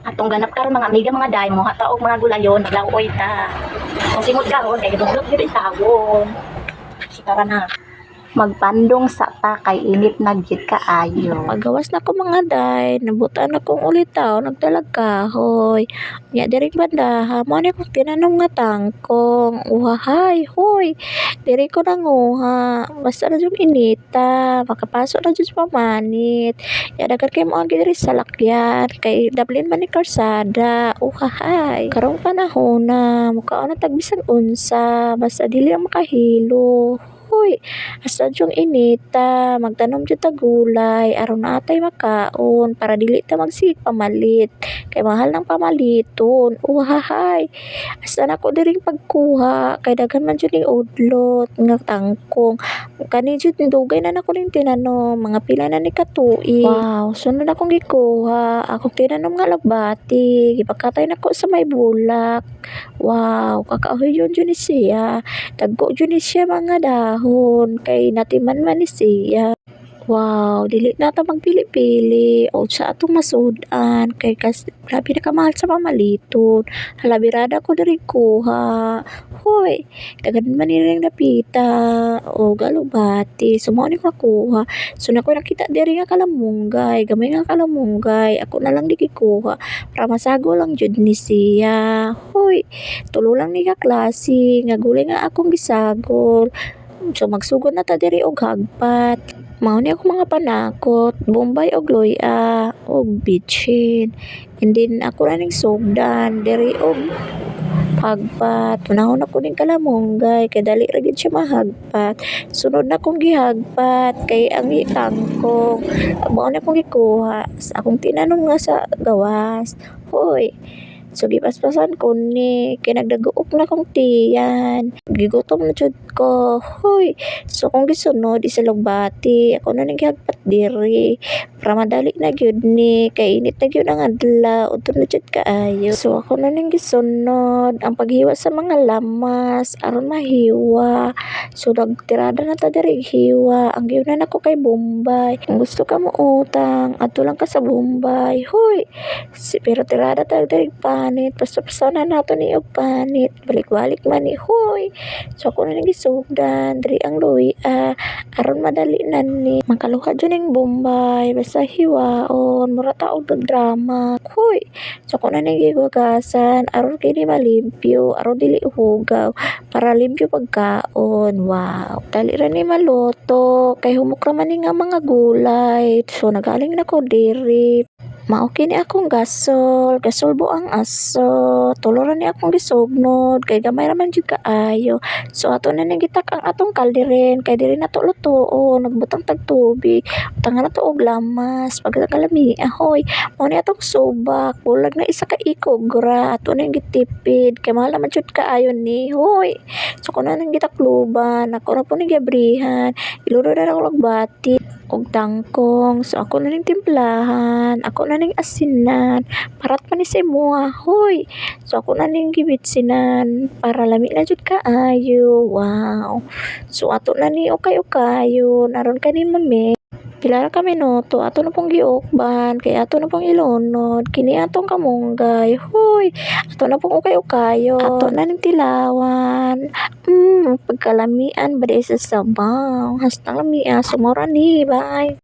Atong ganap karon mga amiga mga day mo hata og mga gulayon naglaoy ta. Kung simot karon kay gidulog gyud tawon. So tara na. Magpandong sa ta kay init na gyud kaayo. Pagawas na ko mga day, nabutan akong ulitaw, nagdalag kahoy. Nya diri bandaha, mo ni kong tinanong nga tangkong. Uhahay, hoy. Diri ko nanguha. Basta na yung inita, makapasok na dyan sa pamanit. Ya dagan kay mo agi diri sa lakyan, kay dablin man ni karsada. Uhahay. Karong panahon na, mukhaon na tagbisan unsa, basta dili ang makahilo. Hoy, asa yung inita, magtanom jud ta gulay aron natay makaon para dili ta magsig pamalit. Kay mahal ng pamaliton. Uhahay. Asa na ko diring pagkuha kay daghan man jud ning udlot nga tangkong. Kani jud dugay na nako ning tinanom, mga pila na ni katuig. Wow, sunod akong gikuha. Akong tinanom nga lagbati, gipakatay nako sa may bulak. Wow, kakauhoy yun jud ni siya. Dagko jud ni siya mga dahon kay natiman man ni siya. Wow, dili na ta magpili-pili o sa atong masudan kay grabe na kamahal sa pamaliton. Hala birada ko diri kuha. Hoy, daghan man ni ring napita o galubati. Sumo ni ko kuha. So na ko nakita diri nga kalamunggay, gamay nga kalamunggay. Ako na lang di gikuha para masago lang jud ni siya. Hoy, tulo lang ni ka klase nga gulay nga akong gisagol. So magsugod na ta diri og hagpat. Mao ni ako mga panakot, bombay og loya og bitchin. And then ako na ning sugdan diri og hagpat. Tunahon ako ning kalamunggay kay dali ra gid siya mahagpat. Sunod na kong gihagpat kay ang kangkong. Mao na akong gikuha sa akong tinanom nga sa gawas. Hoy, so gipaspasan ko ni kay nagdaguok na kong tiyan. Gigutom na jud ko. Hoy, so kung gisunod isa lugbati, ako na ning gihagpat diri para madali na gyud ni kay init na gyud ang adlaw udto na jud kaayo. So ako na ning gisunod ang paghiwa sa mga lamas aron mahiwa. So nagtirada na ta diri hiwa. Ang giunan ako kay Bombay. Kung gusto ka mo utang, adto lang ka sa Bombay. Hoy, pero tirada ta diri panit, pasapasanan nato ni og panit. Balik-balik man ni hoy. So ako na ning gisugdan diri ang luya aron madali na ni makaluha jud ning Bombay basta hiwaon mura ta og drama. Hoy, so ako na ning gigugasan aron kini malimpyo aron dili hugaw para limpyo pagkaon. Wow, dali ra ni maluto kay humok ra man ni nga mga gulay. So nagaling na ko diri. Mao kini akong gasol buang aso. Tulo ra ni akong gisugnod kay gamay ra man jud kaayo. So ato na ning gitak ang atong kalderin kay diri na to lutoon, nagbutang tag tubig. Butang na to og lamas pagkalami ahoy. Mao ni atong subak, bulag na isa ka ikog ra. Ato na gitipid kay mahal naman jud kaayo ni hoy. So kuno nang gitakluban, ako na po ni gabrihan. Iluro na ako lagbati og tangkong. So ako na ning timplahan, ako na ning asinan, parat pa ni sa imuha, hoy. So ako na ning gibitsinan para lami na jud kaayo. Wow. So ato na ni ukay-ukayon aron kani mami. Pila ra ka minuto ato na pong giukban kay ato na pong ilunod kini atong kamunggay. Hoy, ato na pong ukay-ukayo, ato na ning tilawan. Pagkalamian ba sa sabaw hastang lamia sumora ni bye.